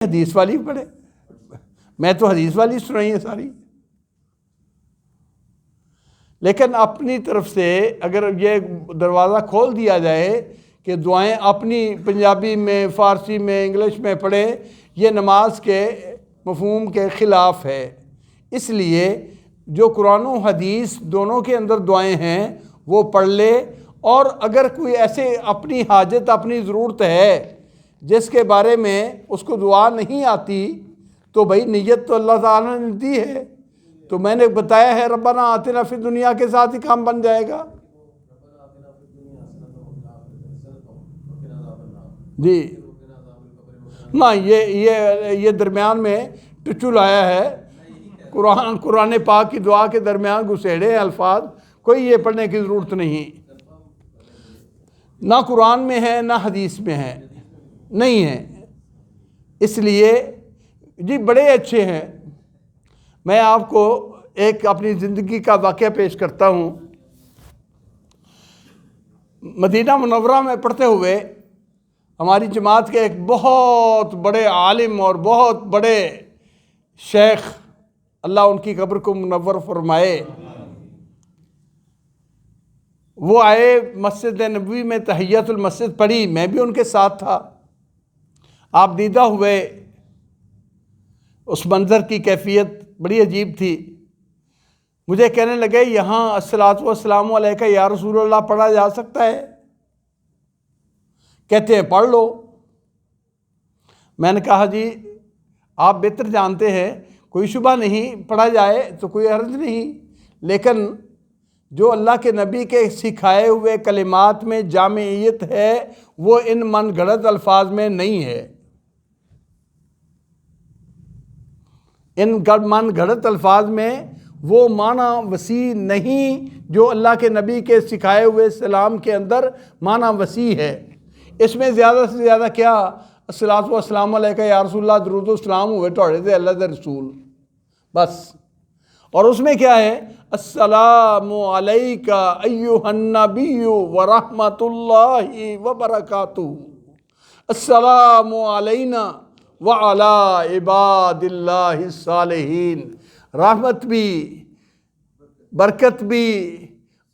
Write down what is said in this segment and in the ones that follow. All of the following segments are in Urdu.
حدیث والی پڑھے، میں تو حدیث والی سنائی ہے ساری. لیکن اپنی طرف سے اگر یہ دروازہ کھول دیا جائے کہ دعائیں اپنی پنجابی میں، فارسی میں، انگلش میں پڑھے، یہ نماز کے مفہوم کے خلاف ہے. اس لیے جو قرآن و حدیث دونوں کے اندر دعائیں ہیں وہ پڑھ لے. اور اگر کوئی ایسے اپنی حاجت، اپنی ضرورت ہے جس کے بارے میں اس کو دعا نہیں آتی، تو بھائی نیت تو اللہ تعالیٰ نے دی ہے. تو میں نے بتایا ہے ربنا آتنا فی دنیا کے ساتھ ہی کام بن جائے گا. جی نہ، یہ درمیان میں ٹچو لایا ہے. قرآن پاک کی دعا کے درمیان گھسیڑے الفاظ، کوئی یہ پڑھنے کی ضرورت نہیں. نہ قرآن میں ہے نہ حدیث میں ہے، نہیں ہے. اس لیے جی بڑے اچھے ہیں. میں آپ کو ایک اپنی زندگی کا واقعہ پیش کرتا ہوں. مدینہ منورہ میں پڑھتے ہوئے ہماری جماعت کے ایک بہت بڑے عالم اور بہت بڑے شیخ، اللہ ان کی قبر کو منور فرمائے، وہ آئے مسجد نبوی میں تحیۃ المسجد پڑھی. میں بھی ان کے ساتھ تھا. آپ دیدہ ہوئے، اس منظر کی کیفیت بڑی عجیب تھی. مجھے کہنے لگے یہاں الصلاۃ والسلام علیکہ یا رسول اللہ پڑھا جا سکتا ہے؟ کہتے ہیں پڑھ لو. میں نے کہا جی آپ بہتر جانتے ہیں، کوئی شبہ نہیں، پڑھا جائے تو کوئی حرج نہیں. لیکن جو اللہ کے نبی کے سکھائے ہوئے کلمات میں جامعیت ہے وہ ان من گھڑت الفاظ میں نہیں ہے. ان من گھڑت الفاظ میں وہ معنی وسیع نہیں جو اللہ کے نبی کے سکھائے ہوئے سلام کے اندر معنی وسیع ہے. اس میں زیادہ سے زیادہ کیا، الصلاۃ والسلام علیکہ یا رسول اللہ، درود و السلام ہوئے توڑے دے اللہ دے رسول، بس. اور اس میں کیا ہے، السلام علیکہ ایہا النبی ورحمۃ اللہ وبرکاتہ، السلام علینا وعلی عباد اللہ الصالحین. رحمت بھی، برکت بھی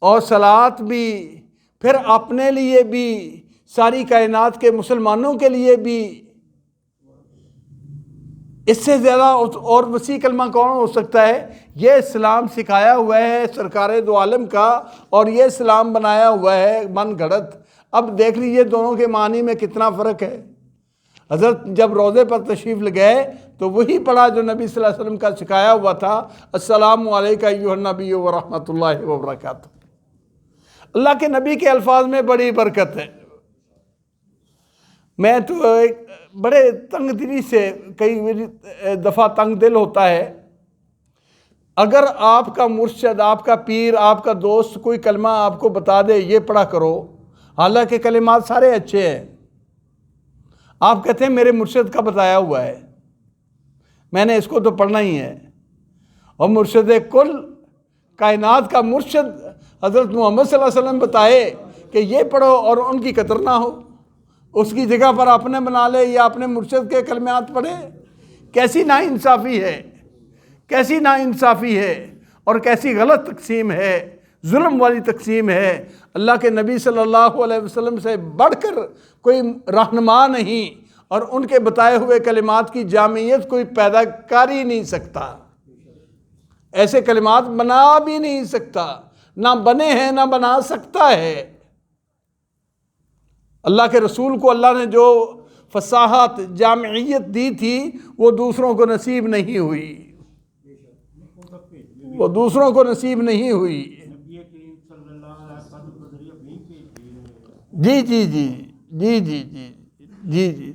اور صلوات بھی، پھر اپنے لیے بھی، ساری کائنات کے مسلمانوں کے لیے بھی. اس سے زیادہ اور وسیع کلمہ کون ہو سکتا ہے؟ یہ اسلام سکھایا ہوا ہے سرکار دو عالم کا، اور یہ اسلام بنایا ہوا ہے من گھڑت. اب دیکھ لیجئے دونوں کے معنی میں کتنا فرق ہے. حضرت جب روضے پر تشریف لگائے تو وہی پڑھا جو نبی صلی اللہ علیہ وسلم کا سکھایا ہوا تھا، السلام علیکہ ایہا النبی ورحمۃ اللہ وبرکاتہ. اللہ کے نبی کے الفاظ میں بڑی برکت ہے. میں تو ایک بڑے تنگ دلی سے، کئی دفعہ تنگ دل ہوتا ہے، اگر آپ کا مرشد، آپ کا پیر، آپ کا دوست کوئی کلمہ آپ کو بتا دے یہ پڑھا کرو، حالانکہ کلمات سارے اچھے ہیں، آپ کہتے ہیں میرے مرشد کا بتایا ہوا ہے، میں نے اس کو تو پڑھنا ہی ہے. اور مرشد کل کائنات کا مرشد حضرت محمد صلی اللہ علیہ وسلم بتائے کہ یہ پڑھو اور ان کی قدر نہ ہو، اس کی جگہ پر اپنے بنا لے یا اپنے مرشد کے کلمات پڑھے. کیسی ناانصافی ہے، کیسی ناانصافی ہے، اور کیسی غلط تقسیم ہے، ظلم والی تقسیم ہے. اللہ کے نبی صلی اللہ علیہ وسلم سے بڑھ کر کوئی رہنما نہیں، اور ان کے بتائے ہوئے کلمات کی جامعیت کوئی پیدا کر ہی نہیں سکتا. ایسے کلمات بنا بھی نہیں سکتا، نہ بنے ہیں نہ بنا سکتا ہے. اللہ کے رسول کو اللہ نے جو فصاحت، جامعیت دی تھی وہ دوسروں کو نصیب نہیں ہوئی، وہ دوسروں کو نصیب نہیں ہوئی. جی جی جی جی جی جی جی جی جی